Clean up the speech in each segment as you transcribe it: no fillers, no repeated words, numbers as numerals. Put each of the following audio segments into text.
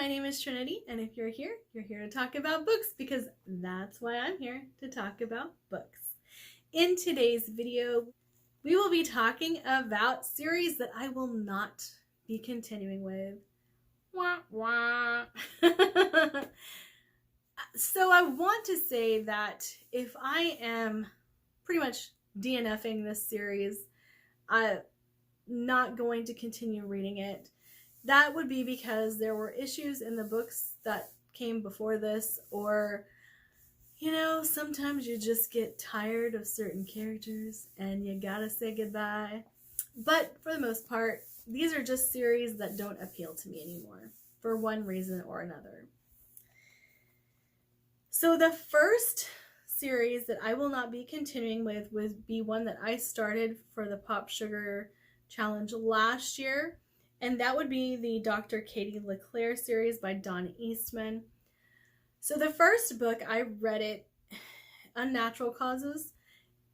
my name is Trinity, and if you're here to talk about books because that's why I'm here, to talk about books. In today's video, we will be talking about series that I will not be continuing with. Wah, wah. So I want to say that if I am pretty much DNFing this series, I'm not going to continue reading it. That would be because there were issues in the books that came before this, or, you know, sometimes you just get tired of certain characters and you gotta say goodbye. But for the most part, these are just series that don't appeal to me anymore, for one reason or another. So the first series that I will not be continuing with would be one that I started for the Pop Sugar Challenge last year, and that would be the Dr. Katie Leclair series by Dawn Eastman. So the first book, I read it, Unnatural Causes,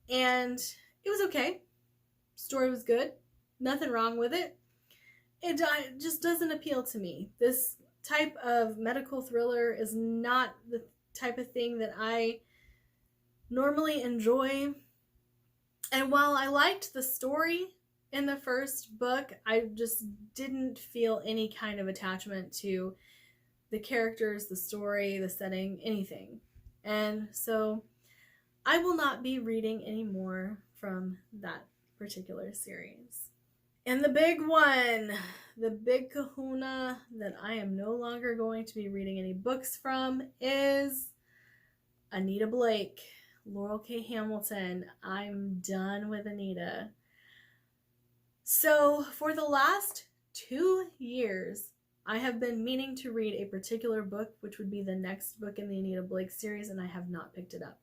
and it was okay. Story was good. Nothing wrong with it. It just doesn't appeal to me. This type of medical thriller is not the type of thing that I normally enjoy. And while I liked the story in the first book, I just didn't feel any kind of attachment to the characters, the story, the setting, anything. And so I will not be reading any more from that particular series. And the big one, the big kahuna that I am no longer going to be reading any books from is Anita Blake, Laurel K. Hamilton. I'm done with Anita. So for the last 2 years, I have been meaning to read a particular book, which would be the next book in the Anita Blake series, and I have not picked it up.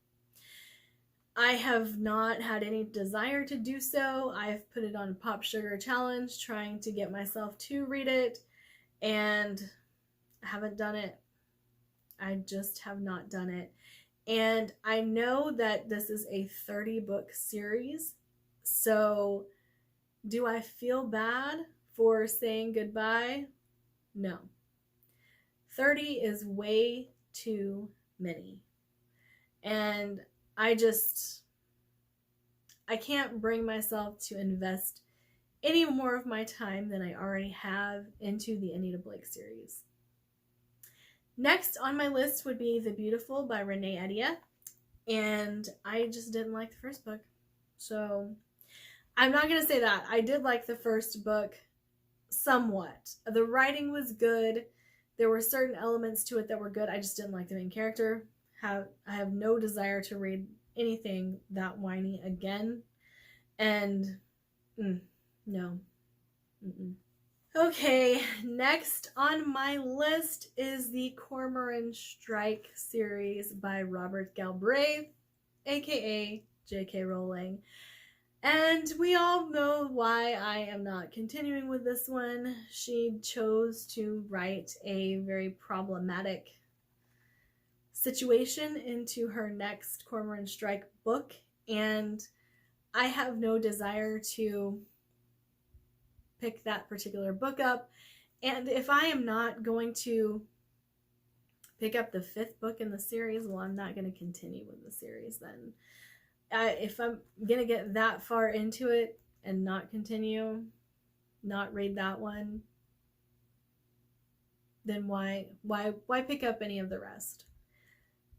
I have not had any desire to do so. I've put it on Pop Sugar Challenge, trying to get myself to read it, and I haven't done it. I just have not done it. And I know that this is a 30-book series, so do I feel bad for saying goodbye? No. 30 is way too many. And I can't bring myself to invest any more of my time than I already have into the Anita Blake series. Next on my list would be The Beautiful by Renee Edia, and I just didn't like the first book. So I'm not going to say that. I did like the first book somewhat. The writing was good. There were certain elements to it that were good. I just didn't like the main character. I have no desire to read anything that whiny again. And no. Okay, next on my list is the Cormorant Strike series by Robert Galbraith, aka J.K. Rowling. And we all know why I am not continuing with this one. She chose to write a very problematic situation into her next Cormorant Strike book, and I have no desire to pick that particular book up. And if I am not going to pick up the 5th book in the series, well, I'm not going to continue with the series then. If I'm gonna get that far into it and not continue, not read that one, then why pick up any of the rest?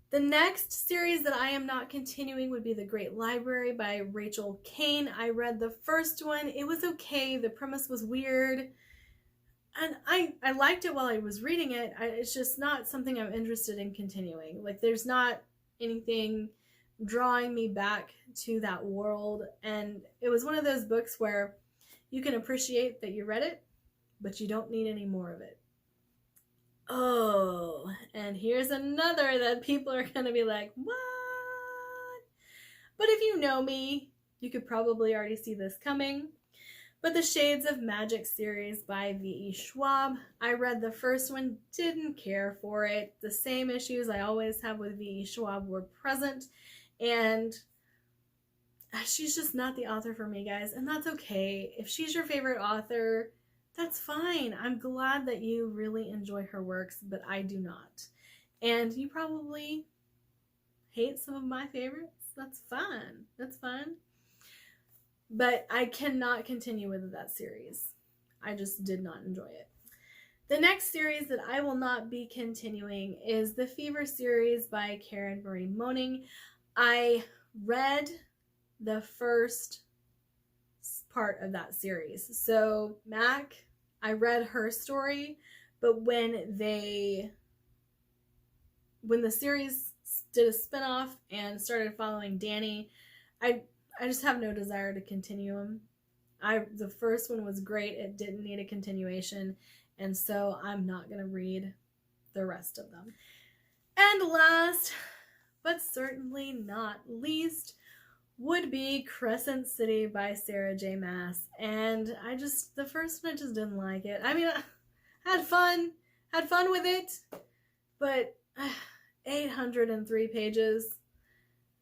The next series that I am not continuing would be The Great Library by Rachel Kane. I read the first one. It was okay. The premise was weird, and I liked it while I was reading it. It's just not something I'm interested in continuing. Like, there's not anything drawing me back to that world, and it was one of those books where you can appreciate that you read it, but you don't need any more of it. Oh, and here's another that people are gonna be like, what? But if you know me, you could probably already see this coming. But the Shades of Magic series by V.E. Schwab. I read the first one, didn't care for it. The same issues I always have with V.E. Schwab were present, and she's just not the author for me, guys, and that's okay. If she's your favorite author, That's fine. I'm glad that you really enjoy her works, but I do not. And you probably hate some of my favorites. That's fine. That's fine. But I cannot continue with that series. I just did not enjoy it. The next series that I will not be continuing is the Fever series by Karen Marie Moning. I read the first part of that series. So Mac, I read her story, but when the series did a spinoff and started following Danny, I just have no desire to continue them. The first one was great. It didn't need a continuation, and so I'm not going to read the rest of them. And last, but certainly not least, would be Crescent City by Sarah J. Maas. And the first one, I just didn't like it. I mean, I had fun with it, but 803 pages,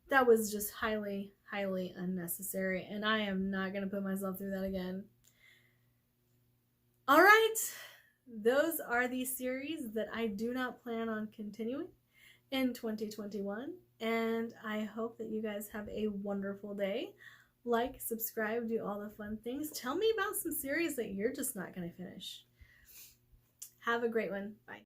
that was just highly, highly unnecessary, and I am not going to put myself through that again. All right, those are the series that I do not plan on continuing in 2021, and I hope that you guys have a wonderful day. Like, subscribe, do all the fun things. Tell me about some series that you're just not going to finish. Have a great one. Bye.